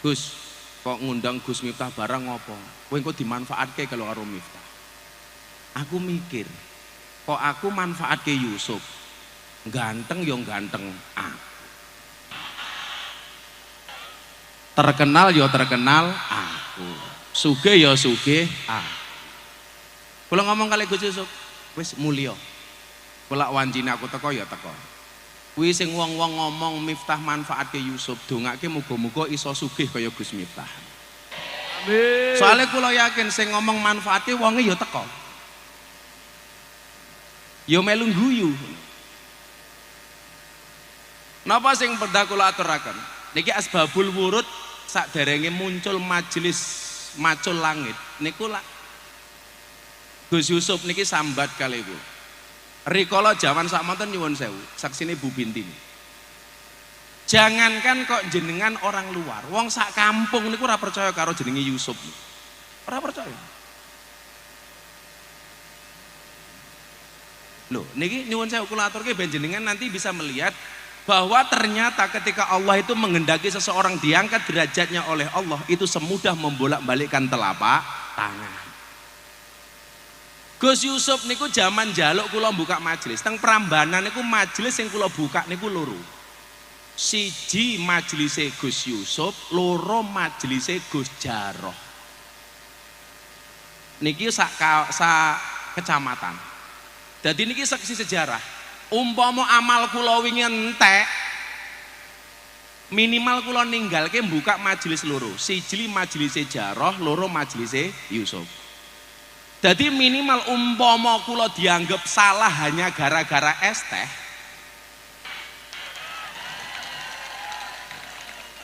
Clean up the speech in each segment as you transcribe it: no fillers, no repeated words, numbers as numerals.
Gus, kok ngundang Gus Miftah barang ngopo? Kowe engko dimanfaatke kalau karo Miftah. Aku mikir, kok aku manfaatke Yusuf. Ganteng yo ganteng aku. Terkenal yo terkenal aku. Sugih yo sugih aku. Kula ngomong kali Gus Yusuf, wis mulya. Kula wancine aku teko ya teko. Kuwi sing wong-wong ngomong Miftah manfaatke Yusuf, dongake muga-muga iso sugih kaya Gus Miftah. Amin. Soale kula yakin sing ngomong manfaatke wonge ya teko. Ya melu guyu. Napa sing perda kula aturaken? Niki asbabul wurud sakderenge muncul majelis macul langit. Niku lak Gus Yusuf niki sambat kali kula. Rikala jaman sakmonten nyuwun sewu, saksine Bu Binti. Jangankan kok jenengan orang luar, wong sak kampung niku ora percaya karo jenenge Yusuf. Ora percaya. Loh, niki nyuwun sewu kula aturke ben jenengan nanti bisa melihat bahwa ternyata ketika Allah itu menghendaki seseorang diangkat derajatnya oleh Allah, itu semudah membolak-balikkan telapak tangan. Gus Yusuf niku zaman jaluk kula buka majelis. Teng Prambanan niku majelis yang kula buka niku loro. Siji majelise Gus Yusuf, loro majelise Gus Jaroh. Niki sak kecamatan. Jadi niki saksi sejarah. Umpama amal kula wingi entek, minimal kula ninggalke buka majelis loro. Siji majelise Jaroh, loro majelise Yusuf. Jadi minimal umpama kula dianggap salah hanya gara-gara es teh,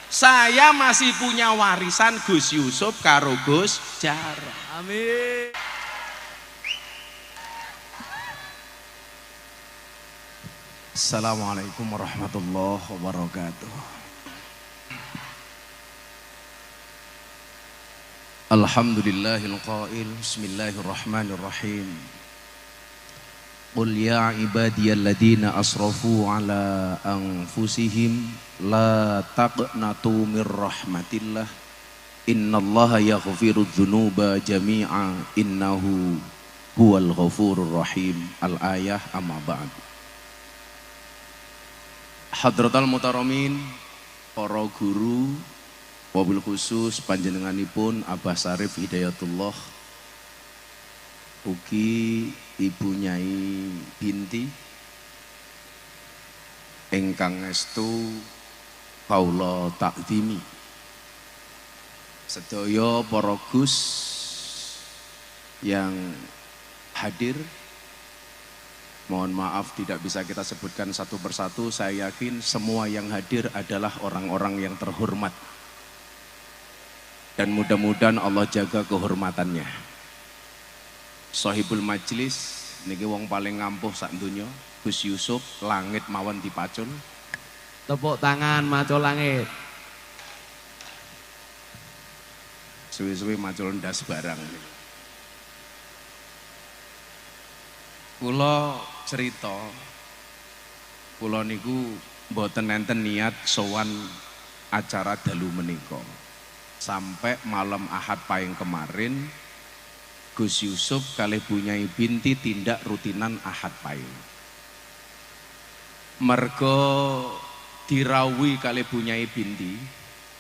saya masih punya warisan Gus Yusuf karo Gus Jaroh. Amin. Assalamualaikum warahmatullahi wabarakatuh. Alhamdulillahil qail bismillahirrahmanirrahim. Qul ya ibadiyalladzina asrafu ala anfusihim la taqnatu mir rahmatillah innallaha yaghfirudz dzunuba jami'a innahu huwal ghafurur rahim. Al-ayah amma ba'd. Hadratal mutaramin, para guru, wabil khusus panjenenganipun Abah Sarif Hidayatullah, ugi Ibu Nyai Binti ingkang estu kaula takdimi, sedaya para Gus yang hadir. Mohon maaf tidak bisa kita sebutkan satu persatu. Saya yakin semua yang hadir adalah orang-orang yang terhormat, dan mudah-mudahan Allah jaga kehormatannya. Sahibul majlis niki wong paling ngampuh sak donya, Gus Yusuf, langit mawon dipacul. Tepuk tangan macul langit. Suwi-suwi macul ndas barang. Kula cerita, kula niku mboten enten niat sowan acara dalu menika. Sampai malam Ahad Pahing kemarin, Gus Yusuf kalih Bu Nyai Binti tindak rutinan Ahad Pahing. Mergo dirawuhi kalih Bu Nyai Binti,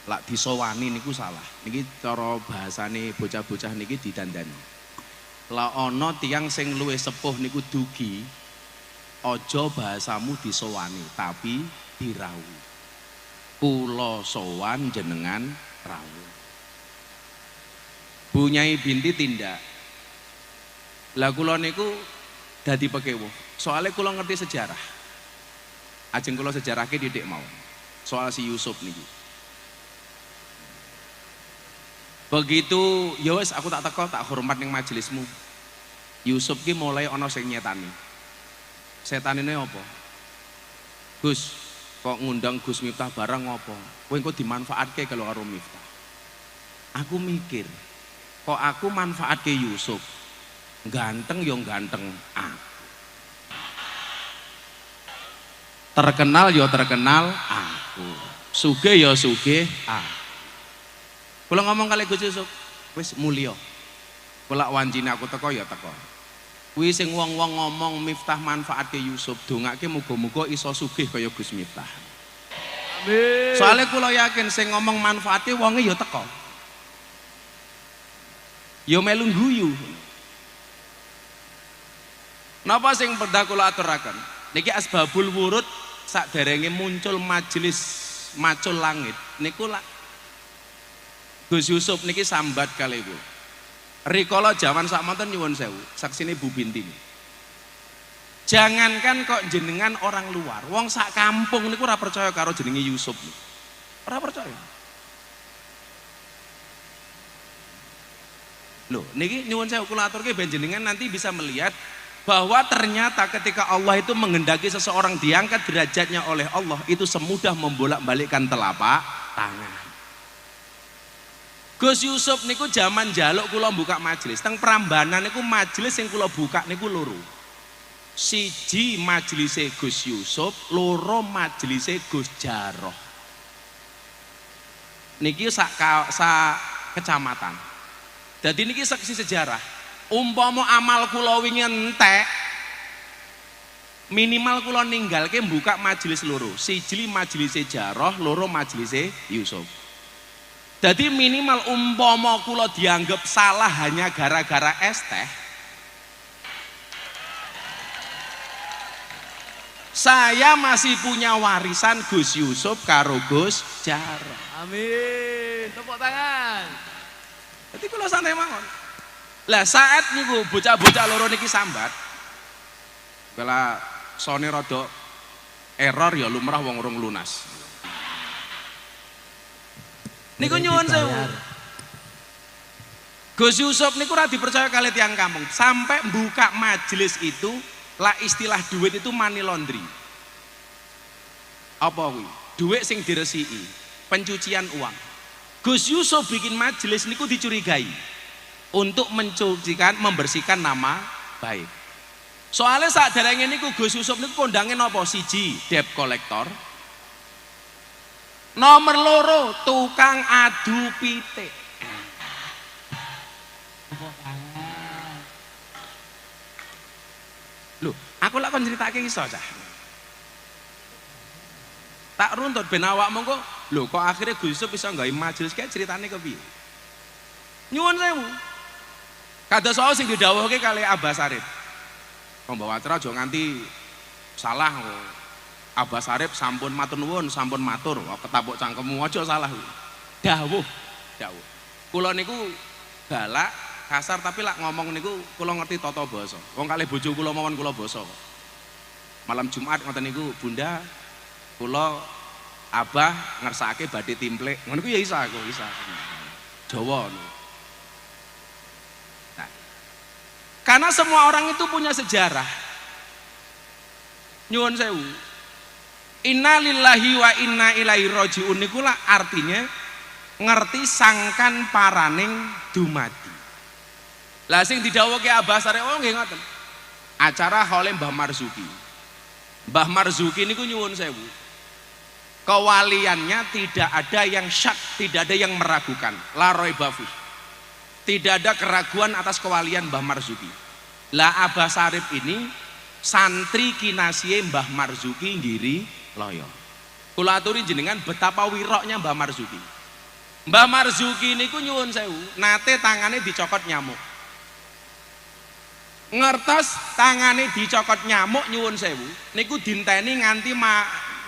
lak disowani niku salah. Niki cara bahasane bocah-bocah niki didandani. Lah ana tiyang sing luwih sepuh niku dugi, aja bahasamu disowani, tapi dirawuhi. Kula sowan jenengan rawuh. Bu Nyai Binti tindak. Lah kula niku dadi pekewuh. Soale kula ngerti sejarah. Ajeng kula sejarahke didik mau. Soal si Yusuf niki. Begitu ya wis aku tak teko, tak hormat ning majelismu. Yusuf ki mulai ana sing nyetani. Setanine apa? Gus, kok ngundang Gus Miftah barang ngopo? Kowe engko dimanfaatke kalau karo Miftah. Aku mikir, kok aku manfaatke Yusuf. Ganteng yo ganteng aku. Terkenal yo terkenal aku. Sugih yo sugih aku. Kula ngomong kali Gus Yusuf, wis mulya. Kula wancine aku teko ya teko. Kuwi sing wong-wong ngomong Miftah manfaatke Yusuf, dongake muga-muga iso sugih kaya Gus Miftah. Amin. Soalnya kula yakin sing ngomong manfaate wonge ya teko. Ya melu guyu. Napa sing perda kula aturaken? Niki asbabul wurud sakderenge muncul majelis macul langit niku lak Gus Yusuf niki sambat kali ibu. Rikala jaman sakmonten nyuwun sewu, saksine Bu Binti. Jangankan kok jenengan orang luar, wong sak kampung niku ora percaya karo jenenge Yusuf. Ora percaya. Loh, niki nyuwun sewu kula aturke ben jenengan nanti bisa melihat bahwa ternyata ketika Allah itu menghendaki seseorang diangkat derajatnya oleh Allah itu semudah membolak-balikkan telapak tangan. Gus Yusuf niku zaman jaluk kula buka majelis, teng Prambanan niku majelis yang kula buka niku loro. Siji majelise Gus Yusuf, loro majelise Gus Jaroh. Niki sak kecamatan. Jadi niki saksi sejarah. Umpama amal kula wingi entek, minimal kula ninggalke buka majelis loro. Siji majelise Jaroh, loro majelise Yusuf. Jadi minimal umpama kula dianggap salah hanya gara-gara es teh, saya masih punya warisan Gus Yusuf karo Gus Jaroh. Amin. Tepuk tangan. Jadi kula santai mawon. Lah saat niku bocah-bocah loro niki sambat. Kala sone rada error ya lumrah wong urung lunas. Niku nyuwun sewu. Gus Yusuf niku ora dipercaya kali tiang kampung. Sampai buka majelis itu lah istilah duit itu money laundry. Apa kuwi? Duit sing diresiki, pencucian uang. Gus Yusuf bikin majelis niku dicurigai untuk mencucikan, membersihkan nama baik. Soalnya saat derenge niku Gus Yusuf niku kondange napa? Siji, debt collector. Nomor loro, tukang adu pitik. Loh, aku lak kon critake iso cah. Tak runtut ben awakmu kok, lho kok akhirnya Gus Yusuf bisa nggawe majelis kae ceritane kepiye? Nyuwun sewu. Kados wae sing didhawuhke kali Abah Sarip. Pembawa acara aja nganti salah kok. Abah Sarip sampun matur nuwun, sampun matur, ketapuk cangkemmu aja salah. Dawuh. Kula niku galak, kasar tapi lak ngomong niku kula ngerti tata basa. Wong kalih bojo kula mawon kula basa. Malam Jumat ngoten niku, Bunda, kula Abah ngersakake badhe timplek. Ngono niku ya isa aku, isa. Jawa niku. Nah, karena semua orang itu punya sejarah. Nyuwun sewu. Inna lillahi wa inna ilaihi rajiun niku lah artinya ngerti sangkan paraning dumadi. Lah sing didhawuhke Abah Sarip nggih ngoten. Acara Kholem Mbah Marzuki. Mbah Marzuki niku nyuwun sewu. Kewaliannya tidak ada yang syak, tidak ada yang meragukan. La raiba fi. Tidak ada keraguan atas kewalian Mbah Marzuki. Lah Abah Sarip ini santri kinasihe Mbah Marzuki Giri Loyo. Kula aturi jenengan betapa wiroknya Mbah Marzuki. Mbah Marzuki niku nyuwun sewu, nate tangane dicokot nyamuk. Ngertos tangane dicokot nyamuk nyuwun sewu, niku dinteni nganti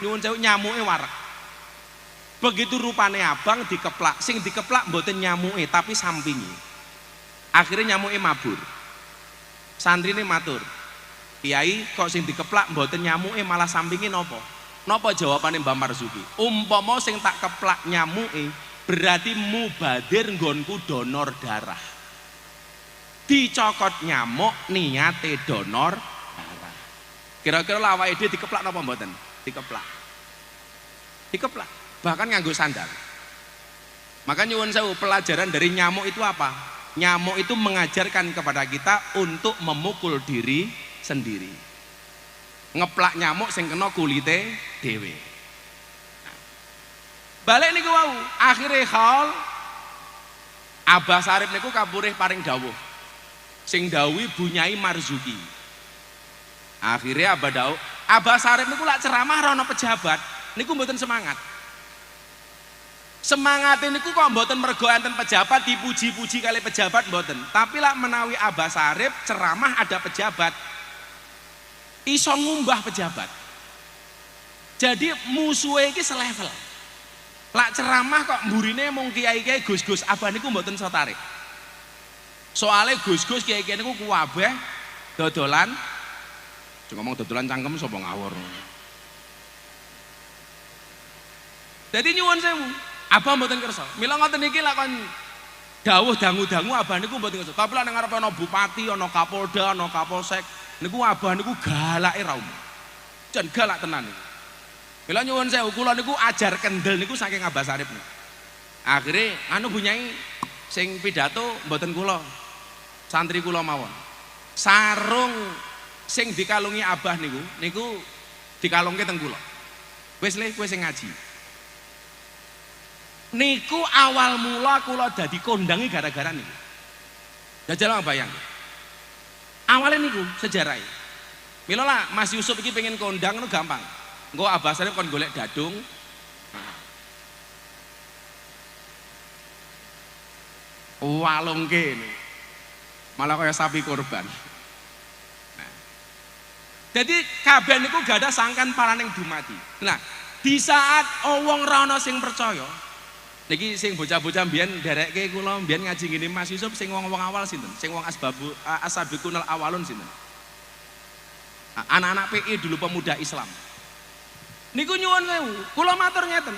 nyuwun sewu nyamuke warak. Begitu rupane abang dikeplak, sing dikeplak mboten nyamuke tapi sampingi. Akhirnya nyamuke mabur. Santrine matur, Kiai kok sing dikeplak mboten nyamuke malah sampingi napa? Napa jawabane Mbah Marzuki? Umpama sing tak keplak nyamuke berarti mubadir nggonku donor darah. Dicokot nyamuk niate donor darah. Kira-kira lah awake dhewe dikeplak napa mboten? Dikeplak. Dikeplak. Bahkan nganggo sandal. Maka nyuwun sewu, pelajaran dari nyamuk itu apa? Nyamuk itu mengajarkan kepada kita untuk memukul diri sendiri. Ngeplak nyamuk sing kena kulite dhewe. Balik niku wau, akhire Khol Abah Sarip niku kapurih paring dawuh. Sing dawuhi Bunyai Marzuki. Akhirnya Abah Sarip niku lak ceramah ra ono pejabat, niku mboten semangat. Semangat niku kok mboten mergo enten pejabat dipuji-puji kali pejabat mboten. Tapi lak menawi Abah Sarip ceramah ada pejabat, iso ngumbah pejabat. Jadi musuhe iki selevel. Lak ceramah kok mburine mung kiai-kiai gus-gus, abah niku mboten iso tarik. Soale gus-gus kiai-kiai niku kuwabeh dodolan. Cuma ngomong dodolan cangkem sapa ngawur. Jadi nyuwun sewu, abah mboten kersa. Mila ngoten iki lak kon dawuh dangu-dangu abah niku mboten kersa. Tapi lak ning ngarepe ana bupati, ana kapolda, ana kapolsek, niku abah niku galake ra umum. Jan galak tenan niku. Mila nyuwun sewu, kula niku ajar kendel niku saking Abah Sarip niku. Akhire anu Bunyai sing pidato mboten kula. Santri kula mawon. Sarung sing dikalungi abah niku dikalungke teng kula. Wis le kowe sing ngaji. Niku awal mula kula dadi kondangi gara-gara niku. Jajal bayang. Awalnya niku sejarahnya. Mila lah Mas Yusuf iki pengen kondang niku gampang. Engko Abah Sarip kon golek dadung. Walungke niku. Malah kaya sapi korban. Jadi kabeh niku gak ada sangkan paraning dumadi. Nah, di saat wong ra ono sing percaya, niki sing bocah-bocah mbiyen derekke kula mbiyen ngaji ngene Mas Yusuf sing wong-wong awal sinten? Sing wong asabiqunal awalun sinten? Anak-anak PI dulu pemuda Islam. Niku nyuwun sewu, kula matur ngeten.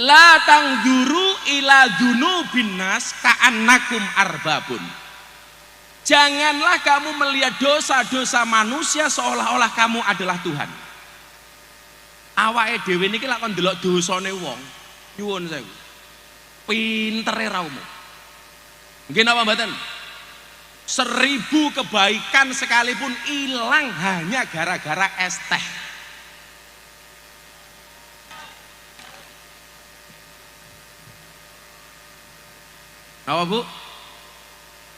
La tangduru ila dzunubin nas ka'annakum arbabun. Janganlah kamu melihat dosa-dosa manusia seolah-olah kamu adalah Tuhan. Awake dhewe niki lak kon ndelok dosane wong, nyuwun sewu. Pintere ra umum. Nggih napa mboten? 1000 kebaikan sekalipun hilang hanya gara-gara es teh. Apa Bu?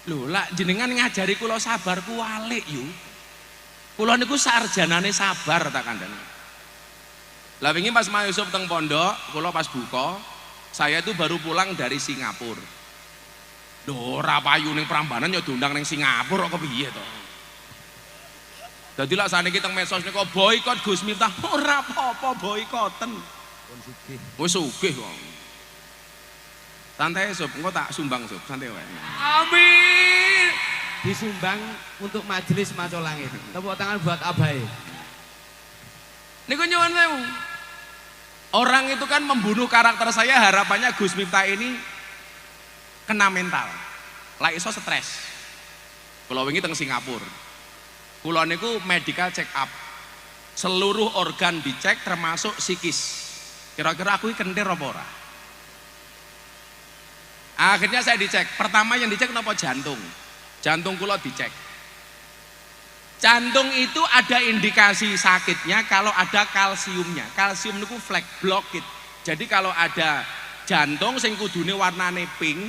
Lho, lak jenengan ngajari kula sabar ku walik yu. Kula niku sarjanane sabar tak kandhani. Lah wingi pas Mas Yusuf teng pondok, kula pas buka, saya itu baru pulang dari Singapura. Lho, ora payu ning Prambanan ya diundang ning Singapura kok kepiye to? Dadi lak saniki teng medsos niku boikot Gus Miftah, ora apa-apa boikoten. Pun sugih. Wis sugih kok. Santai Sob, engko tak sumbang Sob, santai wae. Amin. Disumbang untuk majelis Maco Langit. Tepuk tangan buat Abai. Niku nyuwun sewu. Orang itu kan membunuh karakter saya, harapannya Gus Miftah ini kena mental. Lah iso stres. Kula wingi teng Singapura. Kula niku medical check up. Seluruh organ dicek termasuk psikis. Kira-kira aku iki kentir apa ora? Akhirnya saya dicek. Pertama yang dicek napa jantung. Jantung kula dicek. Jantung itu ada indikasi sakitnya kalau ada kalsiumnya. Kalsium niku flag blockade. Jadi kalau ada jantung sing kudune warnane pink,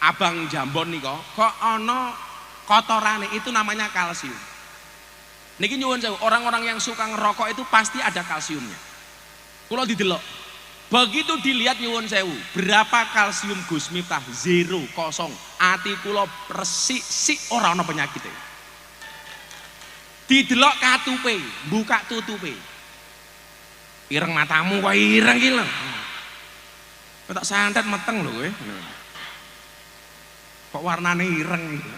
abang jambon nika, kok ana kotorane, itu namanya kalsium. Niki nyuwun sewu, orang-orang yang suka ngerokok itu pasti ada kalsiumnya. Kula didelok. Begitu dilihat nyuwun sewu, berapa kalsium Gus Miftah? 0, kosong. Ati kula resik sik ora ana penyakite. Didelok katupe, buka tutupe. Ireng matamu kok ireng iki lho. Kok tak santet meteng lho kowe. Kok warnane ireng iki.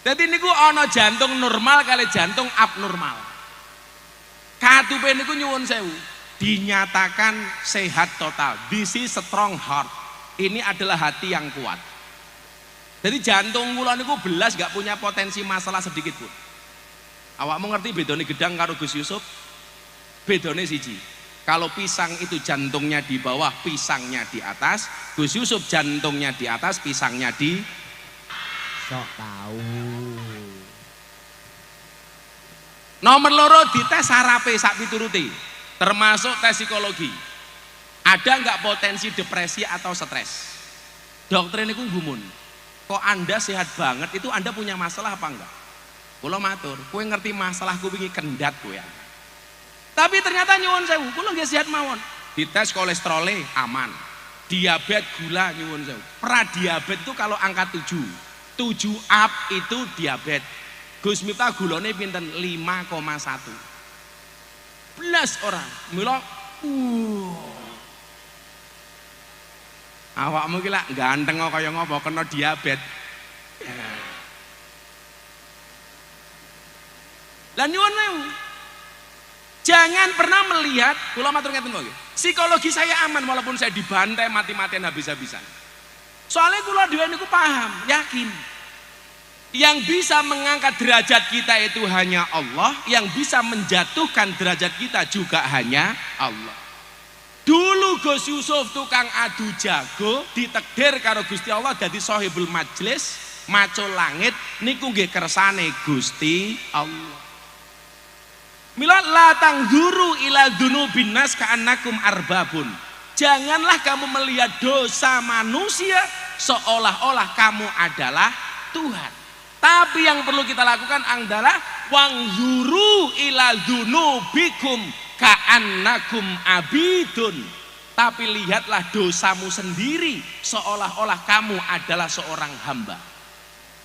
Dadi niku ana jantung normal kali jantung abnormal. Katupe niku nyuwun sewu, dinyatakan sehat total. This is strong heart. Ini adalah hati yang kuat. Jadi jantung kula niku belas gak punya potensi masalah sedikit pun. Awakmu ngerti bedone gedang karo Gus Yusuf? Bedone siji. Kalau pisang itu jantungnya di bawah, pisangnya di atas. Gus Yusuf jantungnya di atas, pisangnya di Sok tahu. nomor loro dites sarape sak pituruti. Termasuk tes psikologi. Ada nggak potensi depresi atau stres? Dokter ini gumun. Kok Anda sehat banget, itu Anda punya masalah apa enggak? Kula matur, kowe ngerti masalahku wingi kendat kowe. Tapi ternyata nyuwun sewu, kula nggih sehat mawon. Dites kolesterolnya aman. Diabetes gula nyuwun sewu. Pradiabetes itu kalau angka 7 up itu diabetes. Gus Miftah gulane pinten 5,1. Belas orang. Mila awakmu ki lak ganteng kok kaya ngopo kena diabetes. Lah nyuwun sewu. Jangan pernah melihat, kula matur ngeten nggih. Psikologi saya aman walaupun saya dibantai mati-matian habis-habisan. Soalnya kula dhewe niku paham, yakin. Yang bisa mengangkat derajat kita itu hanya Allah, yang bisa menjatuhkan derajat kita juga hanya Allah. Dulu Gus Yusuf tukang adu jago ditakdir karo Gusti Allah dadi sahibul majlis, maco langit niku nggih kersane Gusti Allah. Mila la tangguru ila dzunubin nas ka'annakum arbabun. Janganlah kamu melihat dosa manusia seolah-olah kamu adalah Tuhan. Tapi yang perlu kita lakukan adalah wangzuru ila dzunubikum ka'annakum abidun. Tapi lihatlah dosamu sendiri seolah-olah kamu adalah seorang hamba.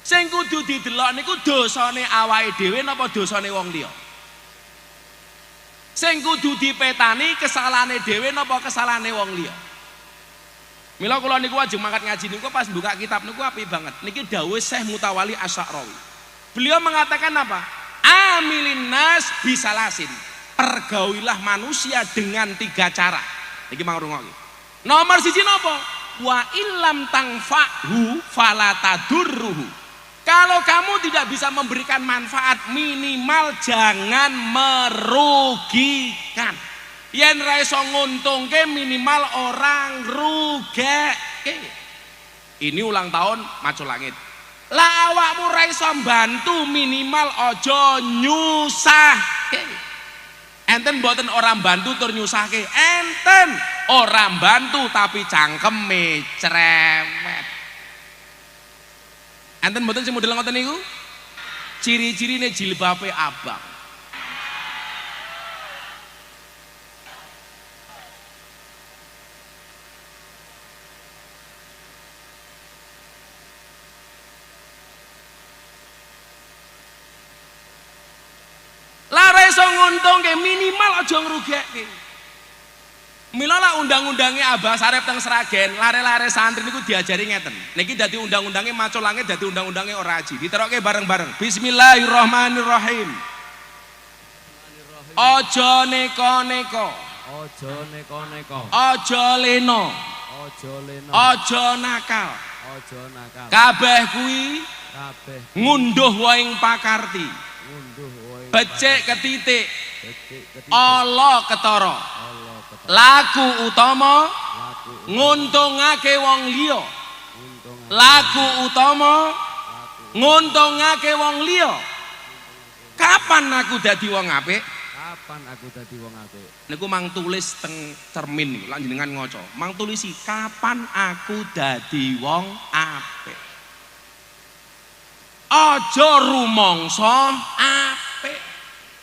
Sing kudu didelok niku dosane awake dhewe napa dosane wong liya? Sing kudu dipetani kesalahane dhewe napa kesalahane wong liya. Mila kula niku ajeng mangkat ngaji niku pas buka kitab niku apik banget. Niki dawuh Syekh Mutawali Asy'arawi. Beliau mengatakan apa? Amilin nas bisalasin. Pergaulilah manusia dengan 3 cara. Niki mangrungoki. Nomor 1 napa? Wa illam tangfa'hu fala tadurruhu. Kalau kamu tidak bisa memberikan manfaat, minimal jangan merugikan. Yen ra iso nguntungke minimal orang rugeke. Ini ulang tahun Maco Langit. Lah awakmu ra iso bantu minimal aja nyusahke. Enten mboten orang bantu tur nyusahke. Enten orang bantu tapi cangkeme cerewet. Enten mboten sing model ngoten niku? Ciri-cirine jilbabe abang. Lara iso nguntungke minimal aja ngrugekke. Mila lah undang-undangnya Abah Sarep teng Sragen, lare-lare santri niku diajari ngeten. Niki dadi undang-undangnya Maco Langit, dadi undang-undangnya ora aji. Diterokke bareng-bareng. Bismillahirrahmanirrahim. Aja neko-neko. Aja neko-neko. Aja leno. Aja leno. Aja nakal. Aja nakal. Kabeh kuwi Kabeh ngunduh waing pakarti. ngunduh wae. Becik ketitik. Becik ketitik. Allah ketara. Allah ketara. Laku utama Laku nguntungake wong liya. untung. Laku utama Laku. nguntungake wong liya. Kapan aku dadi wong apik? Kapan aku dadi wong apik? Niku mang tulis teng cermin niku, lan jenengan ngaca. Mang tulisi kapan aku dadi wong apik. Aja rumangsa apik.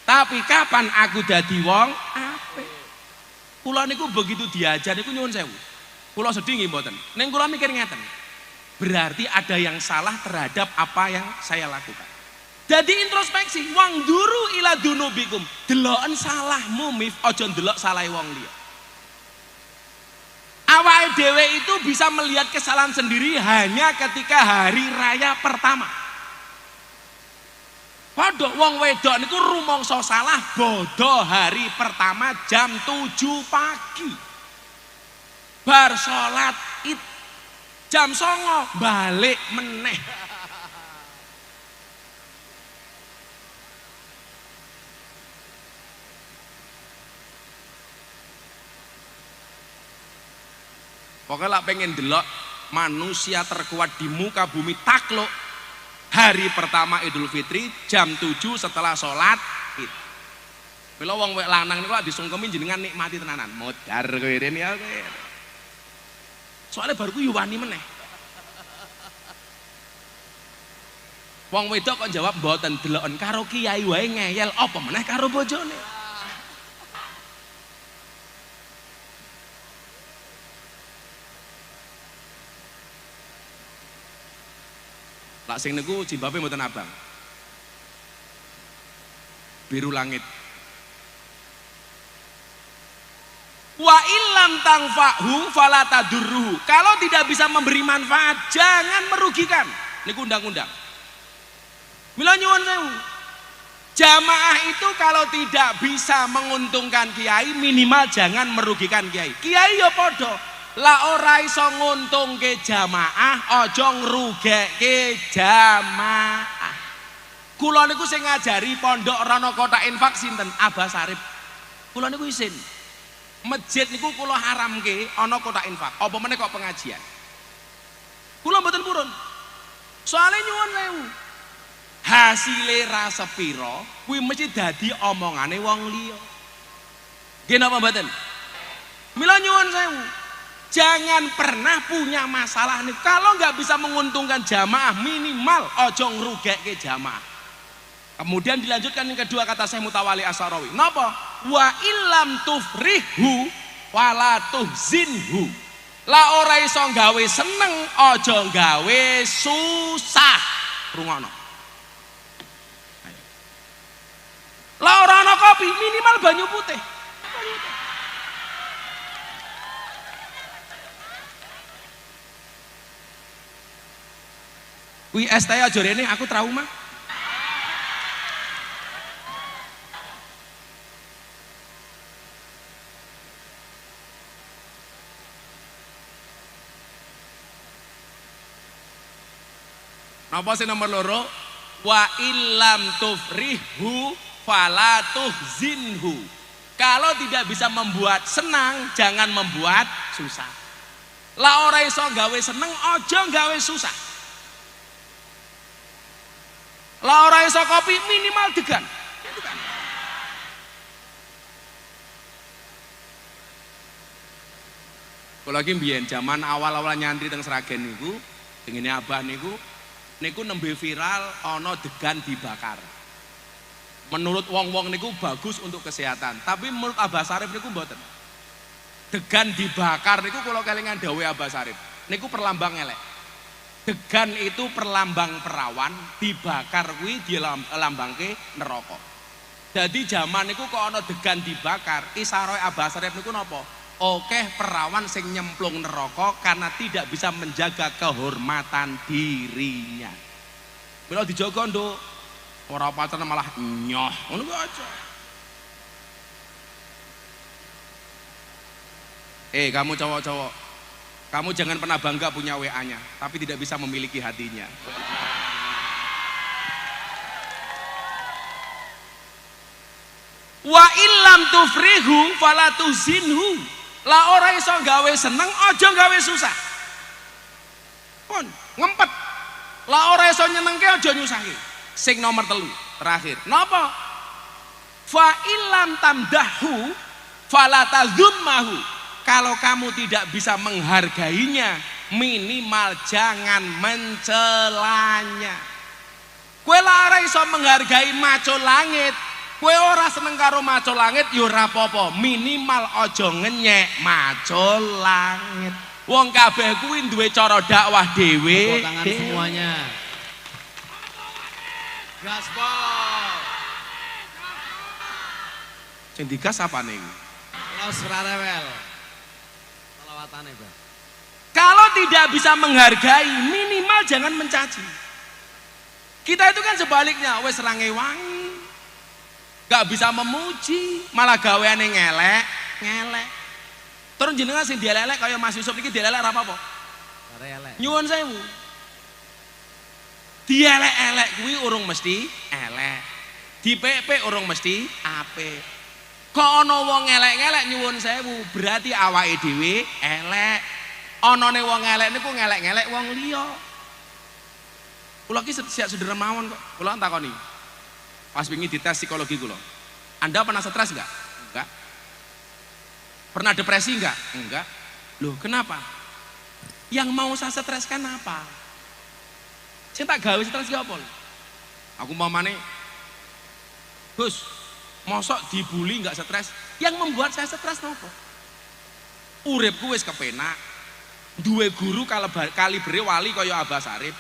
Tapi kapan aku dadi wong apik? Kula niku begitu diajar niku nyuwun sewu. Kula sedih nggih mboten. Ning kula mikir ngeten. Berarti ada yang salah terhadap apa yang saya lakukan. Jadi introspeksi, wang duru ila dunubikum. Deloken salahmu mif, aja ndelok salahe wong liya. Awake dhewe itu bisa melihat kesalahan sendiri hanya ketika hari raya pertama. Padha wong wedok niku rumangsa salah bodho hari pertama jam 7 pagi. Bar salat Id jam 09 balik meneh. Pokoknya lah pengen delok manusia terkuat di muka bumi takluk hari pertama Idul Fitri jam 7 setelah sholat Id. Bila wong wek lanang niku lak disungkemi jenengan nikmati tenanan. Modar kowe rene ya kowe. Soale bar ku yo wani meneh. Wong wedok kok jawab mboten deloken karo kiai wae ngeyel apa meneh karo bojone. Lak sing niku jilbabe mboten abang. Biru langit. Wa illam tangfa'hu fala tadurruhu. Kalau tidak bisa memberi manfaat, jangan merugikan. Niku undang-undang. Mila nyuwun sewu. Jamaah itu kalau tidak bisa menguntungkan kiai, minimal jangan merugikan kiai. Kiai ya padha. La ora iso nguntungke jamaah, aja ngrugeke jamaah. Kula niku sing ngajari pondok Rono Kotak Infak sinten? Abah Sarip. Kula niku isin. Masjid niku kula haramke ana kotak infak. Apa meneh kok pengajian. Kula mboten purun. Soale nyuwun sewu. Hasile ra sepira kuwi mesti dadi omongane wong liya. Nggih napa mboten? Mila nyuwun sewu. Jangan pernah punya masalah nih. Kalau nggak bisa menguntungkan jamaah minimal ojo ngrugeke jamaah. Kemudian dilanjutkan yang kedua kata Syekh Mutawali Asarawi. Napa? Wa illam tufrihu wala tuhzinhu. La ora iso gawe seneng, aja gawe susah. Rungono. La ora ana kopi, minimal banyu putih. Kuwi es teh aja rene aku trauma. Napa sing nomor loro? Wa illam tufrihu fala tuhzinhu. Kalau tidak bisa membuat senang, jangan membuat susah. La ora iso gawe seneng, aja gawe susah. La ora iso kopi, minimal degan. Kalau lagi mbiyen zaman awal-awal nyantri teng Sragen niku, dengene abah niku nembe viral ana degan dibakar. Menurut wong-wong niku bagus untuk kesehatan, tapi menurut Abah Sarip niku mboten. Degan dibakar niku kula kelingan dawuhe Abah Sarip. Niku perlambang elek. Degan itu perlambang perawan, dibakar kuwi dilambangke neraka. Jadi zaman niku kok ana degan dibakar, isarohe Abah Sarip niku napa? Oke perawan sing nyemplung neraka karena tidak bisa menjaga kehormatan dirinya. Bila dijaga nduk, ora pacaran malah nyoh, ngono ku aja. Kamu cowok-cowok, kamu jangan pernah bangga punya WA-nya, tapi tidak bisa memiliki hatinya. Wa illam tufrihu fala tuzinhu. La ora iso gawe seneng, aja gawe susah. Pun ngempet. La ora iso nyenengke, aja nyusahke. Sing nomor 3 terakhir. Napa? Fa illam tamdahu fala tazummahu. Kalau kamu tidak bisa menghargainya, minimal jangan mencelanya. Kowe la ora iso menghargai maco langit, kowe ora seneng karo maco langit ya ora apa-apa, minimal aja ngenyek maco langit. Wong kabeh kuwi duwe cara dakwah dhewe. Tangan semuanya. Gaspol. Sing digas apane iki? Los rarewel. Selawatane, Bang. Kalau tidak bisa menghargai, minimal jangan mencaci. Kita itu kan sebaliknya, wis ra ngewangi. Gak bisa memuji, malah gaweane ngelek. Terus jenengan sing dielek kaya Mas Yusuf iki dielek ora apa-apa. Ora elek. Nyuwun sewu. Dielek-elek kuwi urung mesti elek. Dipek-pek urung mesti apik. Kok ana wong elek-elek nyuwun sewu, berarti awake dhewe elek. Anane wong elek niku ngelek-ngelek wong liya. Kula ki siap sederhana mawon kok. Kula takoni. Pas wingi dites psikologi kula. Anda pernah stres enggak? Enggak. Pernah depresi enggak? Enggak. Loh, kenapa? Yang mau saya streskan apa? Saya tak gawe stres ya apa? Aku mau mana? Gus, mosok dibully enggak stres? Yang membuat saya stres apa? Uripku wis kepenak. Duwe guru kalibere wali kaya Abah Sarip.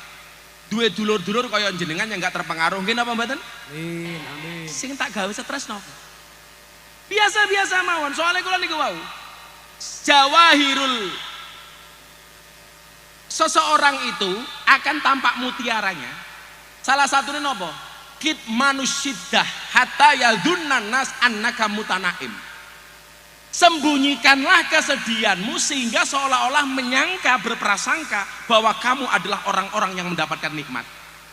Duwe dulur-dulur kaya jenengan yang enggak terpengaruh. Nggih napa mboten? Amin, amin. Sing tak gawe stres napa? Biasa-biasa mawon. Soalnya kula niku wau. Jawahirul seseorang itu akan tampak mutiaranya. Salah satunya napa? Kitmanusyidah hatta yadunnan nas annaka mutanaim. Sembunyikanlah kesedihanmu sehingga seolah-olah menyangka berprasangka bahwa kamu adalah orang-orang yang mendapatkan nikmat.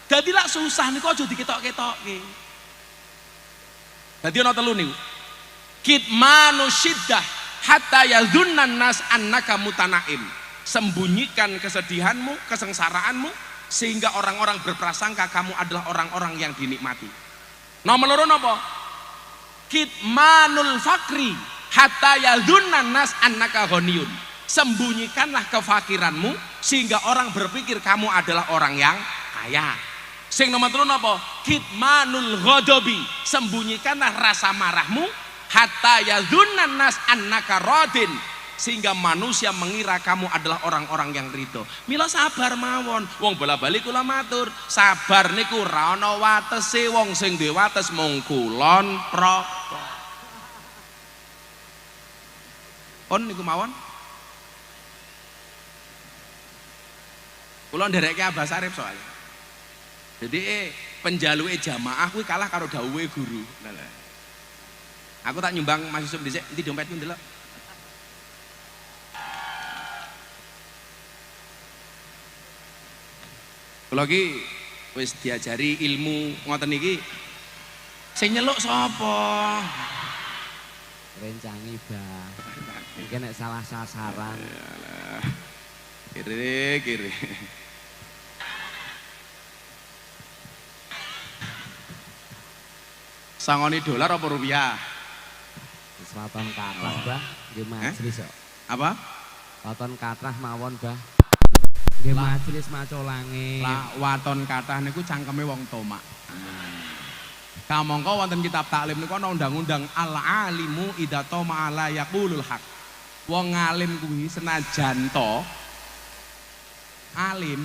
Jadi lah susah niku aja diketok-ketokke. Dadi ana telu niku. Kitmanusyidah hatta yadhunnan nas annaka mutanaim. Sembunyikan kesedihanmu, kesengsaraanmu sehingga orang-orang berprasangka kamu adalah orang-orang yang dinikmati. Nomor loro napa? Kitmanul fakri hatta yadhunnan nas annaka ghaniyun. Sembunyikanlah kefakiranmu sehingga orang berpikir kamu adalah orang yang kaya. Sing nomor telu napa? Kitmanul ghadabi. Sembunyikanlah rasa marahmu hatta yadhunnan nas annaka radin, sehingga manusia mengira kamu adalah orang-orang yang ridho. Mila sabar mawon. Wong bola-bali kula matur, sabar niku ora ana watese, wong sing duwe wates mung kulon proko. On niku mawon. Kula ndereke Abah Sarip soalnya. Jadi penjaluke jamaah kuwi kalah karo dawuhe guru. Aku tak nyumbang Mas Yusuf dhisik, endi dompetku ndelok. Kula iki wis diajari ilmu ngoten iki. Sing nyeluk sapa? Rencangi, Bah. Mungkin nek salah sasaran. Kiri. Sangoni dolar apa rupiah? Waton katrah, Bah. Nggih majelis kok. Apa? Waton katrah mawon, Bah. Nggih majelis maca langit. Lah waton kathah niku cangkeme wong tomak. Kamangka wonten kitab taklim niku ana undang-undang al-alimu idza tama la yaqulul haq. Wong alim kuwi senajan to alim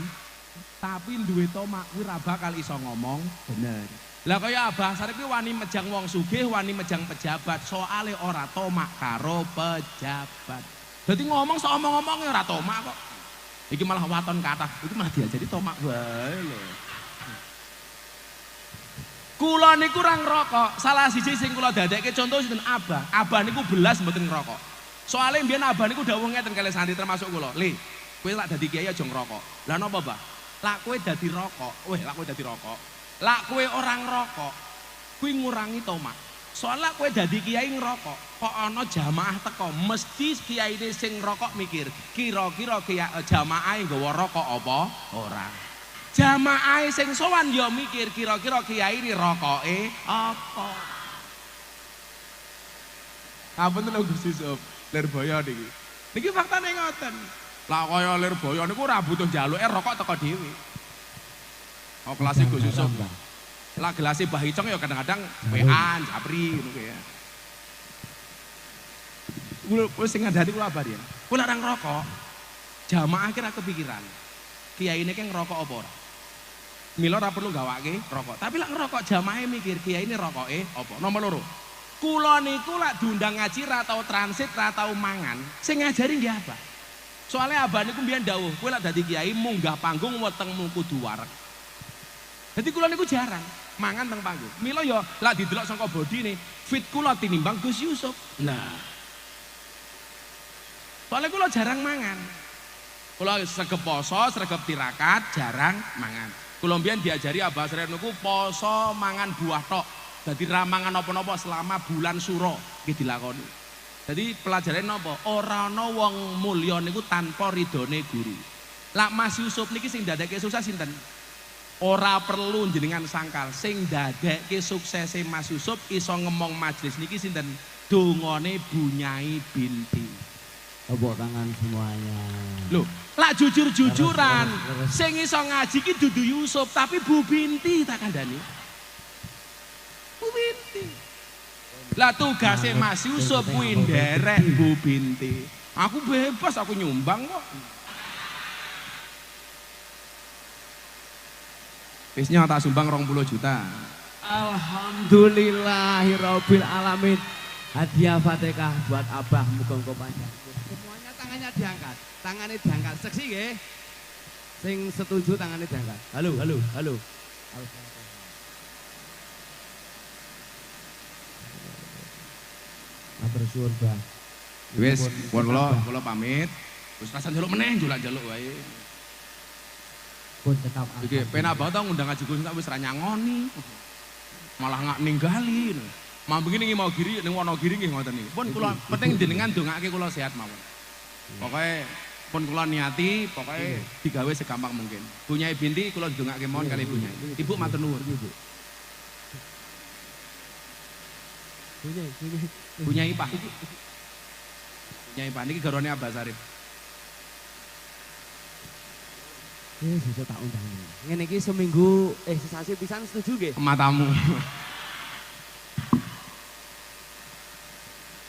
tapi duwe tomak kuwi ora bakal iso ngomong bener. Lah kaya Abah Sarip ki wani mejang wong sugih, wani mejang pejabat, soale ora tomak karo pejabat. Dadi ngomong sok omong-omong ora tomak kok. Iki malah waton kathah, iki malah diajari tomak wae lho. Kula niku ora ngrokok, salah siji sing kula dadekke contoh sinten Abah. Abah niku belas mboten ngrokok. Soale mbiyen Abah niku dawuh ngeten kali santri termasuk kula. "Le, kowe lak dadi kiai aja ngrokok." Lah napa, Bah? Lak kowe dadi rokok, lak kowe dadi rokok. Lak kowe ora ngrokok, kuwi ngurangi tomak. Soalnya kowe dadi kiai ngerokok, kok ana jamaah teko, mesti kiyaine sing ngerokok mikir, kira-kira jamaahe nggawa rokok apa ora. Jamaah sing sowan ya mikir, kira-kira kiai ini rokoke apa. Ngapunten lho Gus Yusuf, Lirboyo niki. Niki faktane ngoten. Lah kaya Lirboyo niku ora butuh njaluke rokok teko dhewe. Oh kelasnya Gus Yusuf. Lah gelasnya Mbah Icong ya kadang-kadang wean, japri ngono ya. Kulo sing ngandani kulo apa ya? Kulo ora ngrokok. Jamaah kira kepikiran. Kiai ini kan ngerokok apa ora? Mila ora perlu gawake rokok. Tapi lak ngerokok jamaah mikir kiai ini rokoke apa? Nomor loro. Kulo niku lak diundang ngaji ra tau transit, ra tau mangan. Sing ngajari nggih apa? Soalnya abah niku mbiyen dawuh, kowe lak dadi kiai munggah panggung wetengmu kudu wareg. Jadi kula niku jarang mangan teng panggung. Mila ya lak didelok saka bodine fit kula tinimbang Gus Yusuf. Nah. Soalnya kula jarang mangan. Kula sregep poso, sregep tirakat, jarang mangan. Kula mbiyen diajari Abah Srep niku poso mangan buah tok. Dadi ra mangan apa-apa selama bulan suro nggih dilakoni. Jadi pelajaran napa? Ora ana wong mulya niku tanpa ridhone guru. Lak Mas Yusuf niki sing dadake susah sinten? Ora perlu jenengan sangkal sing dadekke suksese Mas Yusuf iso ngomong majelis niki sinten? Dongane Bunyai Binti. Tepuk tangan semuanya. Loh, lak jujur-jujuran Terus. sing iso ngaji ki dudu Yusuf tapi Bu Binti tak kandhani. Bu Binti. Lah tugase Mas Yusuf kuwi nderek Bu Binti. Aku bebas aku nyumbang kok. Wis tak sumbang 20 juta. Alhamdulillahirabbil alamin. Hadiah Fatihah buat Abah muga-muga panjang. Semuanya tangannya diangkat. Tangannya diangkat. Seksi nggih. Sing setuju tangannya diangkat. Halo, halo, halo. Matur suwun, Bang. Wis, pun kula pamit. Wis rasan njaluk meneh, njaluk wae. Pun tetap Iki penak banget tau ngundang ngaji Gus tak wis ra nyangoni. Malah ngak ninggali. Mambengi niki mau giri ning Wonogiri nggih ngoten niki. Pun kula penting jenengan ndongake kula sehat mawon. Pokoke pun kula niati pokoke digawe segampang mungkin. Bunyai Binti kula ndongake mawon kali Bunyai. Ibu matur nuwun. Bunyai Pak. Bunyai Pak niki garwane Abah Sarif. Bisa tak undang. Ngene iki seminggu sesasi pisan setuju nggih? Matamu.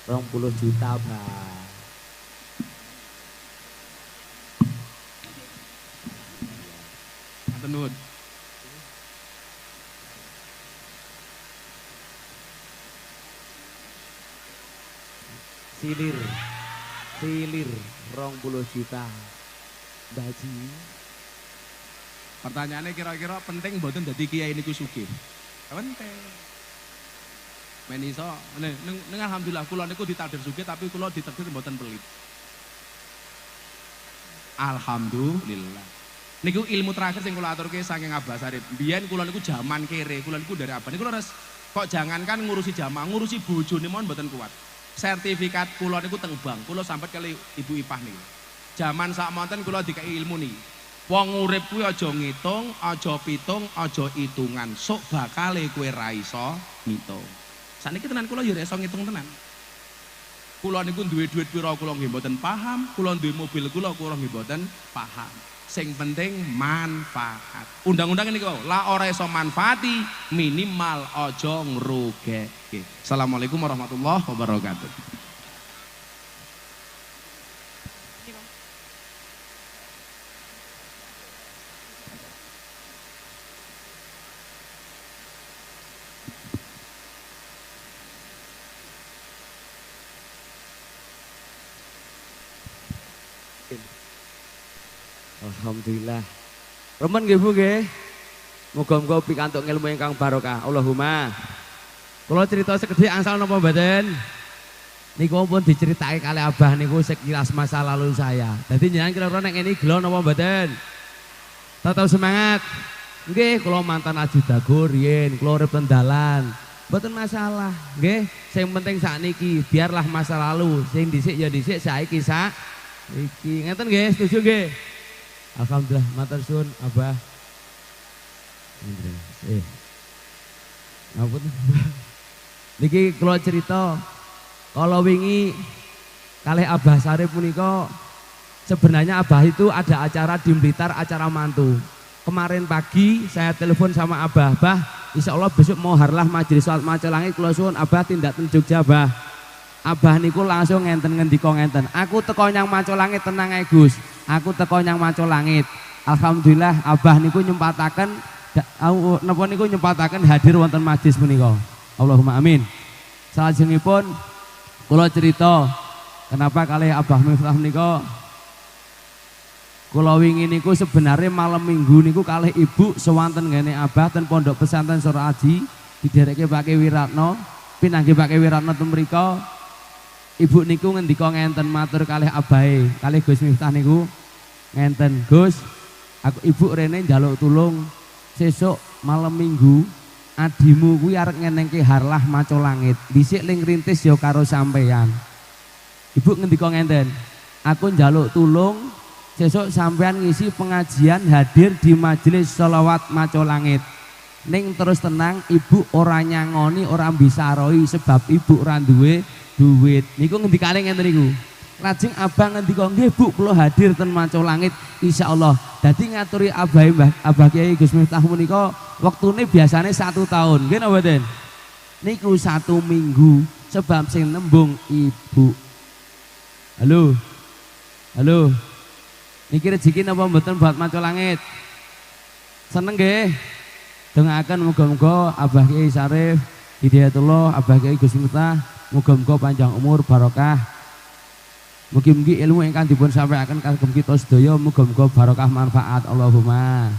20 juta, Bang. Matur nuwun. Silir 20 juta. Baji. Pertanyaannya kira-kira penting mboten dadi kiai niku sugih. Penting. Men iso ning alhamdulillah kula niku ditakdir sugih tapi kula ditakdir mboten pelit. Alhamdulillah. Niku ilmu terakhir sing kula aturke saking Abah Sarif. Biyen kula niku jaman kere, kula niku dari Abah niku res kok jangankan ngurusi jamaah, ngurusi bojone mon mboten kuat. Sertifikat kula niku teng bank, kula sampai kali Ibu Ipah niku. Jaman sakmonten kula dikai ilmu niki. Wong urip kuwi aja ngitung, aja pitung, aja hitungan. Sok bakale kowe ra iso ngitung. Saniki tenan kula ya iso ngitung tenan. Kula niku duwe dhuwit pira kula nggih mboten paham, kula duwe mobil kula nggih mboten paham. Sing penting manfaat. Undang-undang niku la ora iso manfaati, minimal aja ngrugeke. Assalamualaikum warahmatullahi wabarakatuh. Alhamdulillah. Remen nggih Bu nggih. Muga-muga pikantuk ilmu ingkang barokah. Allahumma. Kula cerita sekedhik angsal napa mboten? Niku pun diceritake kali Abah niku sekilas masa lalu saya. Dadi njenengan kira-kira nek ngene gelo napa mboten? Tetap semangat. Nggih, kula mantan aju dago riyen, kula urip teng dalan. Mboten masalah, nggih. Sing penting sakniki biarlah masa lalu. Sing dhisik ya dhisik, saiki sak iki. Ngeten nggih, setuju nggih? Alhamdulillah, matur suwun Abah. Ngapun. Niki kula cerita kalau wingi kalih Abah Sarif punika sebenarnya Abah itu ada acara di Blitar, acara mantu. Kemarin pagi saya telepon sama Abah, "Bah, insya Allah besok mau harlah majelis sholat maca langit, kula suwun Abah tindak ten Jogja, Bah." Abah niku langsung ngenten ngendika ngenten, "Aku teko nyang maca langit tenang ae Gus. Aku teko nyang maca langit." Alhamdulillah Abah niku nyempataken napa niku nyempataken hadir wonten majelis menika. Allahumma amin. Salajengipun kula cerita kenapa kalih Abah Miftah menika kula wingi niku sebenarnya malam minggu niku kalih ibu sewanten ngene Abah ten Pondok Pesantren Suraji diderekke Pak Wiratno pinanggih Pak Wiratno ten mriku. Ibu niku ngendika ngenten matur kalih abahe, kalih Gus Miftah niku ngenten, "Gus, aku ibu rene njaluk tulung sesuk malam minggu adimu kuwi arep ngenengke harlah maca langit. Dhisik ling rintis ya karo sampeyan." Ibu ngendika ngenten, "Aku njaluk tulung sesuk sampean ngisi pengajian hadir di majelis sholawat maco langit. Ning terus tenang, ibu ora nyangoni, ora bisa roi sebab ibu ora duwe duit. Niku ngendikane ngenten niku. Lajeng abang ngendika, nggih Bu, kula hadir ten maco langit insyaallah. Dadi ngaturi Abah Kiai Gus Miftah menika wektune biasane 1 tahun. Nggih napa mboten? Niku 1 minggu sebab sing nembung ibu. Halo. Halo. Niki rezeki napa mboten buat maco langit? Seneng nggih? Dongaaken muga-muga Abah Kiai Syarif Hidayatullah, Abah Kiai Gus Miftah muga-muga panjang umur barokah. Mugi-mugi ilmu ingkang dipun sampaikan kagem kita sedaya muga-muga barokah manfaat. Allahumma.